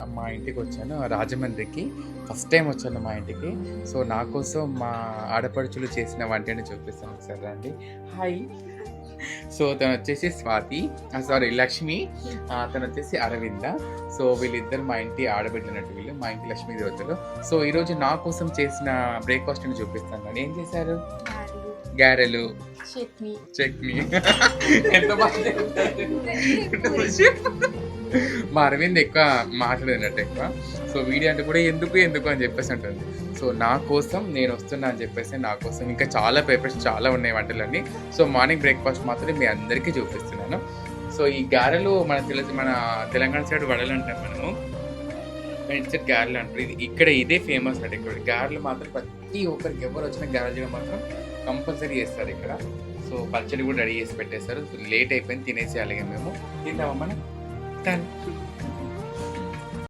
మా ఇంటికొచ్చాను రాజమండ్రికి. First time వచ్చాను మా ఇంటికి. సో, నా కోసం మా ఆడపడుచులు చేసిన వంటని చూపిస్తాను ఒకసారి రండి. హాయ్. సో, తనొచ్చేసి స్వాతి సారీ లక్ష్మి. తనొచ్చేసి అరవింద. సో, వీళ్ళిద్దరు మా ఇంటి ఆడబిడ్డలన్నట్టు వీళ్ళు. మా ఇంటి లక్ష్మీ దేవతలు. సో, ఈరోజు నా కోసం చేసిన బ్రేక్‌ఫాస్ట్‌ని చూపిస్తాను. ఏం చేశారు? గారెలు, చట్నీ. ఎంత బాగా మా అరవింద్ ఎక్కువ మాట్లాడినట్టు ఎక్కువ. సో, వీడియో అంటే కూడా ఎందుకు అని చెప్పేసి అంటుంది. సో, నా కోసం నేను వస్తున్నా అని చెప్పేసి నా కోసం ఇంకా చాలా పేపర్స్ చాలా ఉన్నాయి వంటలన్నీ. సో, మార్నింగ్ బ్రేక్‌ఫాస్ట్ మాత్రమే మీ అందరికీ చూపిస్తున్నాను. సో, ఈ గారెలు మన తెలంగాణ సైడ్ వడలు అంటాం మనము. ఇటు సైడ్ గారెలు అంటారు. ఇక్కడ ఇదే ఫేమస్ అండి. ఇక్కడ గారెలు మాత్రం ప్రతి ఒక్కరికి ఎవరు వచ్చినా గారెలు చేయడం మాత్రం కంపల్సరీ చేస్తారు ఇక్కడ. సో, పచ్చడి కూడా రెడీ చేసి పెట్టేస్తారు. సో, లేట్ అయిపోయింది తినేసేయాలి ఇక మేము. తిందామా మనం? డన్.